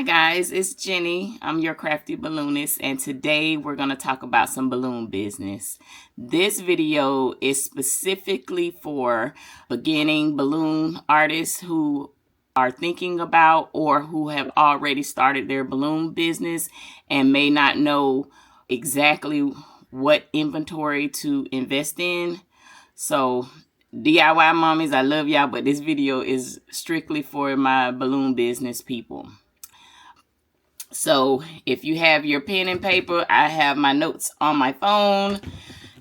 guys, it's Jenny. I'm your crafty balloonist, and today we're going to talk about some balloon business. This video is specifically for beginning balloon artists who are thinking about or who have already started their balloon business and may not know exactly what inventory to invest in. So DIY mommies, I love y'all, but this video is strictly for my balloon business people. So if you have your pen and paper, I have my notes on my phone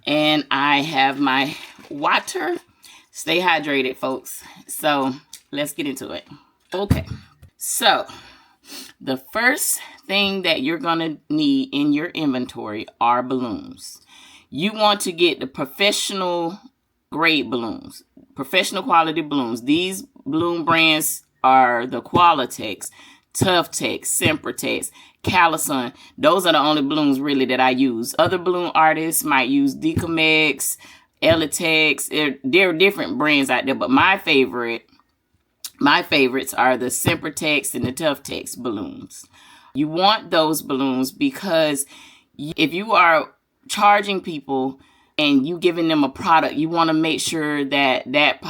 and I have my water. Stay hydrated, folks. So let's get into it. Okay, so the first thing that you're gonna need in your inventory are balloons. You want to get the professional grade balloons, professional quality balloons. These balloon brands are the Qualitex, Tuftex, Sempertex, Callison. Those are the only balloons really that I use. Other balloon artists might use decor, Elitex. There are different brands out there, but my favorites are the Sempertex and the Tuftex balloons. You want those balloons because if you are charging people and you giving them a product, you want to make sure that that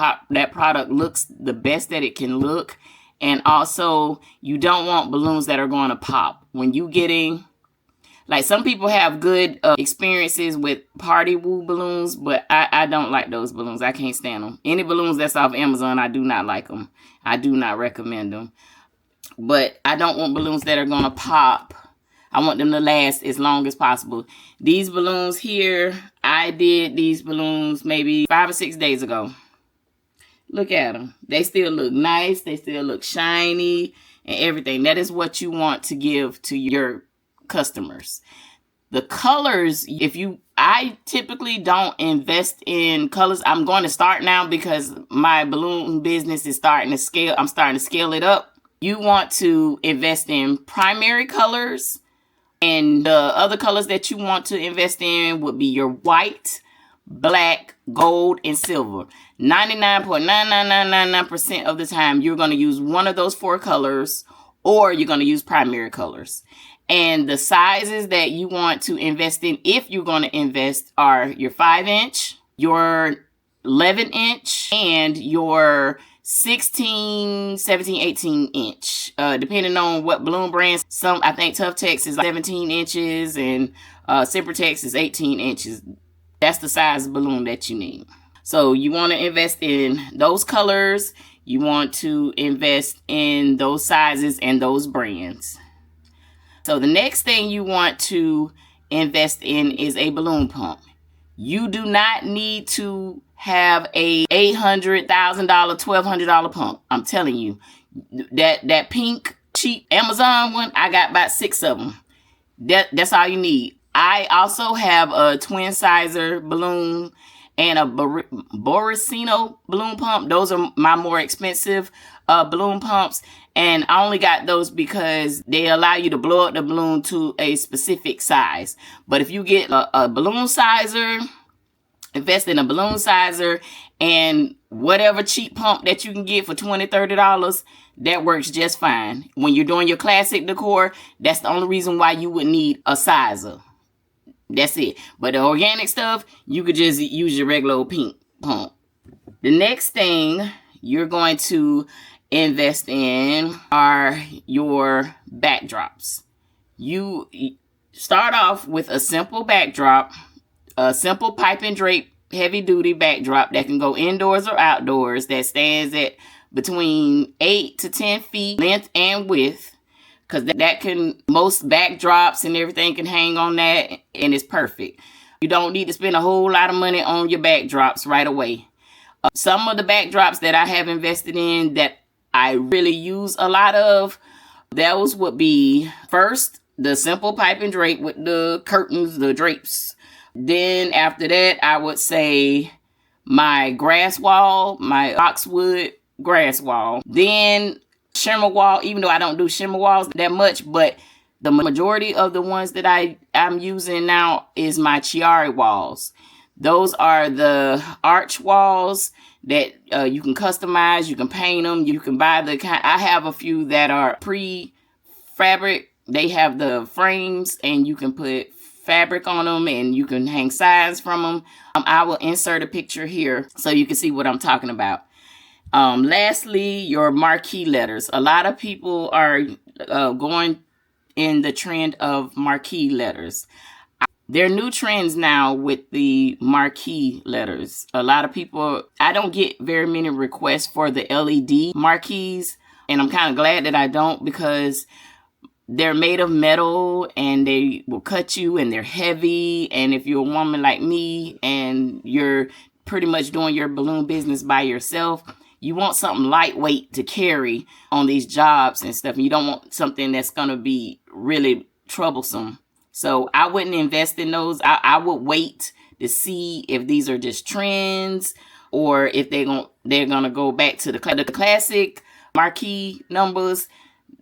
product looks the best that it can look. And also, you don't want balloons that are going to pop. When you getting, like, some people have good experiences with party woo balloons, but I don't like those balloons. I can't stand them. Any balloons that's off Amazon, I do not like them. I do not recommend them. But I don't want balloons that are going to pop. I want them to last as long as possible. These balloons here, I did these balloons maybe 5 or 6 days ago. Look at them. They still look nice. They still look shiny and everything. That is what you want to give to your customers. The colors, I typically don't invest in colors. I'm going to start now because my balloon business is starting to scale. I'm starting to scale it up. You want to invest in primary colors, and the other colors that you want to invest in would be your white, black, gold, and silver. 99.99999% of the time, you're going to use one of those 4 colors, or you're going to use primary colors. And the sizes that you want to invest in, if you're going to invest, are your 5-inch, your 11-inch, and your 16, 17, 18-inch, depending on what balloon brands. I think Tuftex is 17 inches and Sempertex is 18 inches. That's the size of balloon that you need. So you want to invest in those colors. You want to invest in those sizes and those brands. So the next thing you want to invest in is a balloon pump. You do not need to have a $800,000, $1,200 pump. I'm telling you, that pink cheap Amazon one, I got about 6 of them. That's all you need. I also have a twin sizer balloon and a Borisino balloon pump. Those are my more expensive balloon pumps. And I only got those because they allow you to blow up the balloon to a specific size. But if you get a balloon sizer, invest in a balloon sizer and whatever cheap pump that you can get for $20, $30, that works just fine. When you're doing your classic decor, that's the only reason why you would need a sizer. That's it. But the organic stuff, you could just use your regular old pink pump. The next thing you're going to invest in are your backdrops. You start off with a simple backdrop, a simple pipe and drape heavy duty backdrop that can go indoors or outdoors, that stands at between 8 to 10 feet length and width. Because most backdrops and everything can hang on that, and it's perfect. You don't need to spend a whole lot of money on your backdrops right away. Some of the backdrops that I have invested in that I really use a lot of, those would be, first, the simple pipe and drape with the curtains, the drapes. Then after that, I would say my grass wall, my boxwood grass wall. Then shimmer wall, even though I don't do shimmer walls that much, but the majority of the ones that I'm using now is my Chiari walls. Those are the arch walls that you can customize, you can paint them, you can buy the kind. I have a few that are fabric. They have the frames and you can put fabric on them and you can hang signs from them. I will insert a picture here so you can see what I'm talking about. Lastly, your marquee letters. A lot of people are going in the trend of marquee letters. There are new trends now with the marquee letters. A lot of people, I don't get very many requests for the LED marquees, and I'm kind of glad that I don't, because they're made of metal and they will cut you and they're heavy. And if you're a woman like me and you're pretty much doing your balloon business by yourself, you want something lightweight to carry on these jobs and stuff. You don't want something that's going to be really troublesome. So I wouldn't invest in those. I would wait to see if these are just trends or if they're gonna go back to the classic marquee numbers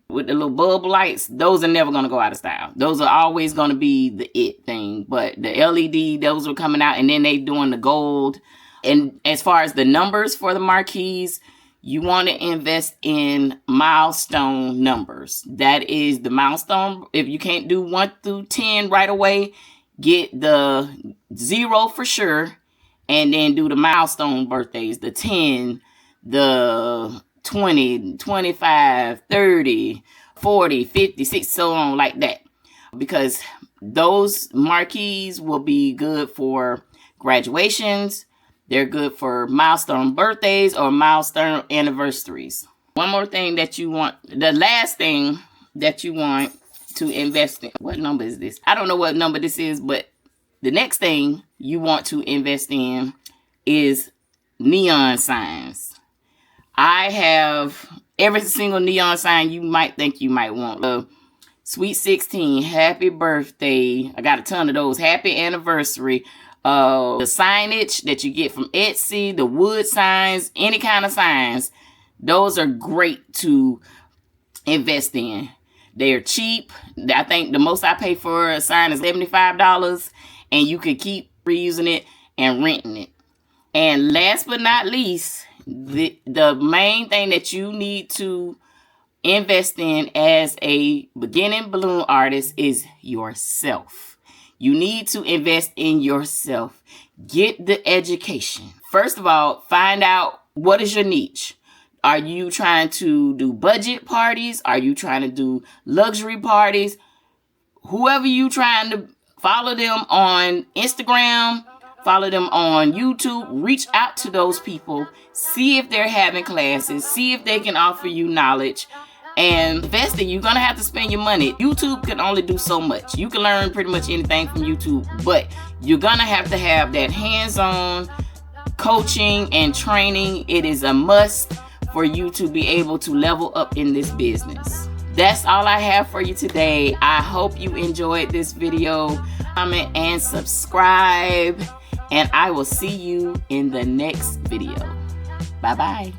with the little bulb lights. Those are never gonna go out of style. Those are always gonna be the it thing. But the LED, those are coming out, and then they doing the gold. And as far as the numbers for the marquees, you want to invest in milestone numbers. That is the milestone. If you can't do 1 through 10 right away, get the 0 for sure, and then do the milestone birthdays, the 10, the 20, 25, 30, 40, 50, 60, so on like that. Because those marquees will be good for graduations. They're good for milestone birthdays or milestone anniversaries. One more thing that you want, the last thing that you want to invest in. What number is this? I don't know what number this is, but the next thing you want to invest in is neon signs. I have every single neon sign you might think you might want. Sweet 16, happy birthday. I got a ton of those. Happy anniversary. The signage that you get from Etsy, the wood signs, any kind of signs, those are great to invest in. They're cheap. I think the most I pay for a sign is $75, and you can keep reusing it and renting it. And last but not least, the main thing that you need to invest in as a beginning balloon artist is yourself. You need to invest in yourself. Get the education. First of all, find out what is your niche. Are you trying to do budget parties? Are you trying to do luxury parties? Whoever you trying to follow them on Instagram, follow them on YouTube, reach out to those people, see if they're having classes, see if they can offer you knowledge. And investing, you're going to have to spend your money. YouTube can only do so much. You can learn pretty much anything from YouTube, but you're going to have that hands-on coaching and training. It is a must for you to be able to level up in this business. That's all I have for you today. I hope you enjoyed this video. Comment and subscribe, and I will see you in the next video. Bye-bye.